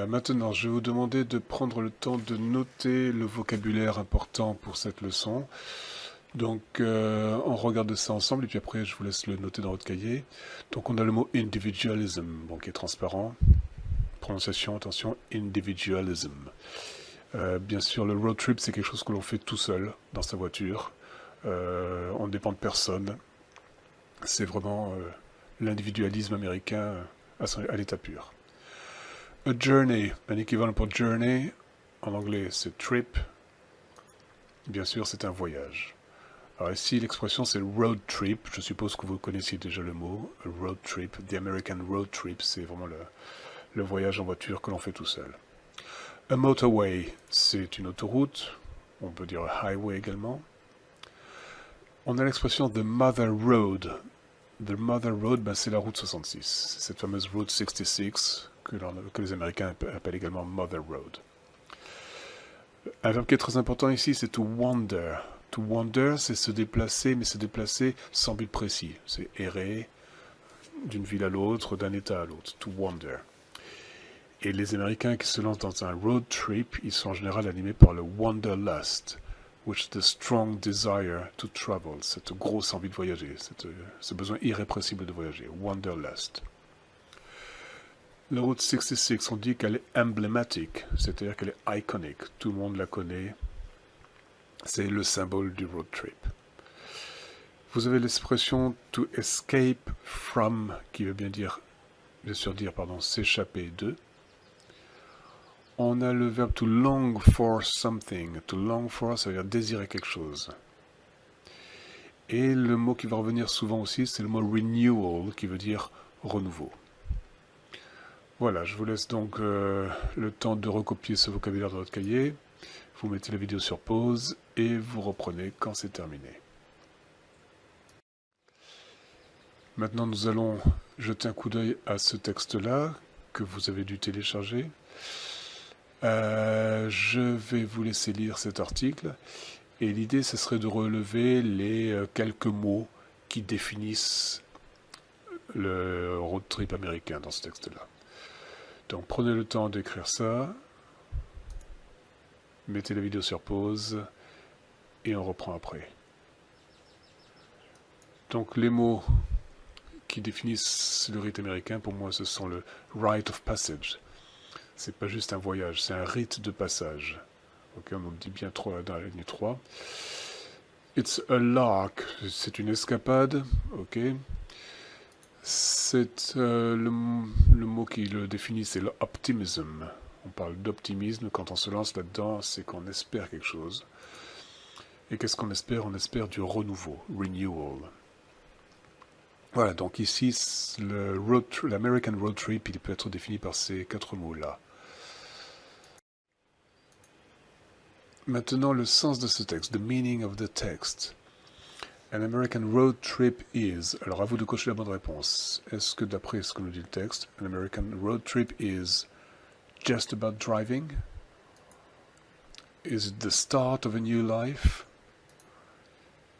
Maintenant, je vais vous demander de prendre le temps de noter le vocabulaire important pour cette leçon. Donc, on regarde ça ensemble et puis après, je vous laisse le noter dans votre cahier. Donc, on a le mot individualism, bon, qui est transparent. Prononciation, attention, individualism. Bien sûr, le road trip, c'est quelque chose que l'on fait tout seul, dans sa voiture. On ne dépend de personne. C'est vraiment l'individualisme américain à l'état pur. A journey, un équivalent pour journey, en anglais c'est trip, bien sûr c'est un voyage. Alors ici l'expression c'est road trip, je suppose que vous connaissiez déjà le mot, road trip, the American road trip, c'est vraiment le voyage en voiture que l'on fait tout seul. A motorway, c'est une autoroute, on peut dire a highway également. On a l'expression the mother road. The mother road, ben c'est la route 66, cette fameuse route 66 que les Américains appellent également Mother Road. Un verbe qui est très important ici, c'est to wander. To wander, c'est se déplacer, mais se déplacer sans but précis. C'est errer d'une ville à l'autre, d'un état à l'autre. To wander. Et les Américains qui se lancent dans un road trip, ils sont en général animés par le wanderlust, which is the strong desire to travel, cette grosse envie de voyager, ce besoin irrépressible de voyager, wanderlust. La route 66, on dit qu'elle est emblématique, c'est-à-dire qu'elle est iconique. Tout le monde la connaît. C'est le symbole du road trip. Vous avez l'expression to escape from, qui veut bien dire s'échapper de. On a le verbe to long for something. To long for, ça veut dire désirer quelque chose. Et le mot qui va revenir souvent aussi, c'est le mot renewal, qui veut dire renouveau. Voilà, je vous laisse donc le temps de recopier ce vocabulaire dans votre cahier. Vous mettez la vidéo sur pause et vous reprenez quand c'est terminé. Maintenant, nous allons jeter un coup d'œil à ce texte-là que vous avez dû télécharger. Je vais vous laisser lire cet article et l'idée, ce serait de relever les quelques mots qui définissent le road trip américain dans ce texte-là. Donc prenez le temps d'écrire ça, mettez la vidéo sur pause et on reprend après. Donc les mots qui définissent le rite américain, pour moi, ce sont le rite of passage. C'est pas juste un voyage, c'est un rite de passage. Ok, on nous dit bien dans la ligne 3. It's a lark, c'est une escapade, ok. C'est le mot qui le définit, c'est l'optimism. On parle d'optimisme quand on se lance là-dedans, c'est qu'on espère quelque chose. Et qu'est-ce qu'on espère? On espère du renewal. Voilà, donc ici, l'American road trip, il peut être défini par ces 4 mots-là. Maintenant, le sens de ce texte, the meaning of the text. An American road trip is. Alors à vous de cocher la bonne réponse. Est-ce que d'après ce que nous dit le texte, an American road trip is just about driving? Is it the start of a new life?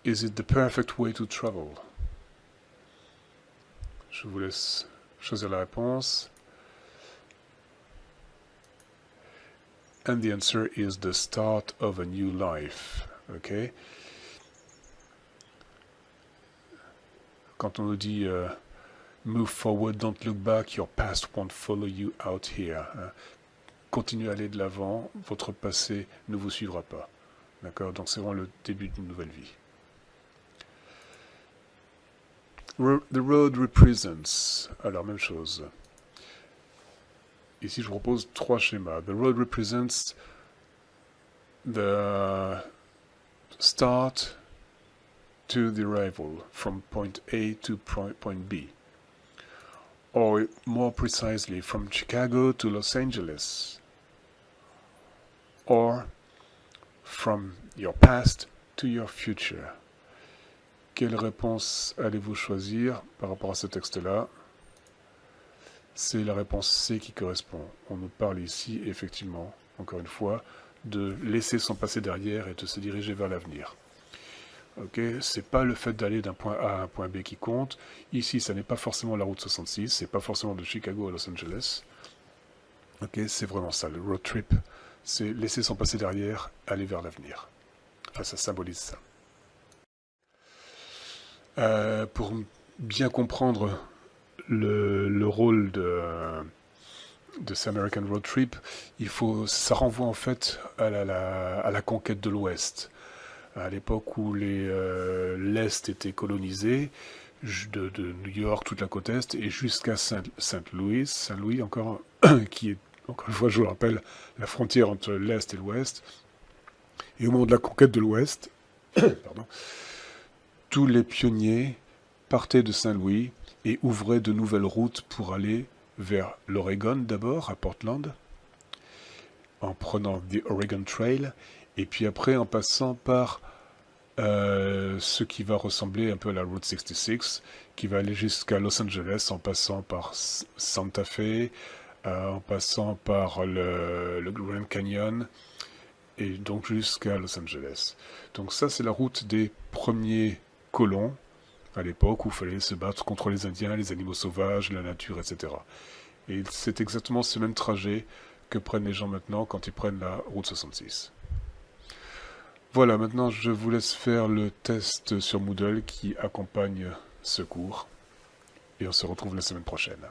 Is it the perfect way to travel? Je vous laisse choisir la réponse. And the answer is the start of a new life. Okay? Quand on nous dit move forward, don't look back, your past won't follow you out here. Continuez à aller de l'avant, votre passé ne vous suivra pas. D'accord? Donc c'est vraiment le début d'une nouvelle vie. The road represents. Alors même chose. Ici je vous propose 3 schémas. The road represents the start to the arrival from point A to point B, or more precisely from Chicago to Los Angeles, or from your past to your future. Quelle réponse allez-vous choisir par rapport à ce texte-là? C'est la réponse C qui correspond. On nous parle ici, effectivement, encore une fois, de laisser son passé derrière et de se diriger vers l'avenir. Okay, c'est pas le fait d'aller d'un point A à un point B qui compte. Ici, ça n'est pas forcément la route 66, c'est pas forcément de Chicago à Los Angeles. Ok, c'est vraiment ça, le road trip. C'est laisser son passé derrière, aller vers l'avenir. Enfin, ça symbolise ça. Pour bien comprendre le rôle de ce American Road Trip, ça renvoie en fait à la conquête de l'Ouest. À l'époque où l'Est était colonisé, de New York, toute la côte Est, et jusqu'à Saint-Louis encore, qui est, encore une fois, je vous le rappelle, la frontière entre l'Est et l'Ouest. Et au moment de la conquête de l'Ouest, pardon, tous les pionniers partaient de Saint-Louis et ouvraient de nouvelles routes pour aller vers l'Oregon d'abord, à Portland, en prenant the Oregon Trail, et puis après en passant par ce qui va ressembler un peu à la Route 66, qui va aller jusqu'à Los Angeles en passant par Santa Fe, en passant par le Grand Canyon, et donc jusqu'à Los Angeles. Donc ça, c'est la route des premiers colons, à l'époque où il fallait se battre contre les Indiens, les animaux sauvages, la nature, etc. Et c'est exactement ce même trajet que prennent les gens maintenant quand ils prennent la route 66. Voilà, maintenant je vous laisse faire le test sur Moodle qui accompagne ce cours. Et on se retrouve la semaine prochaine.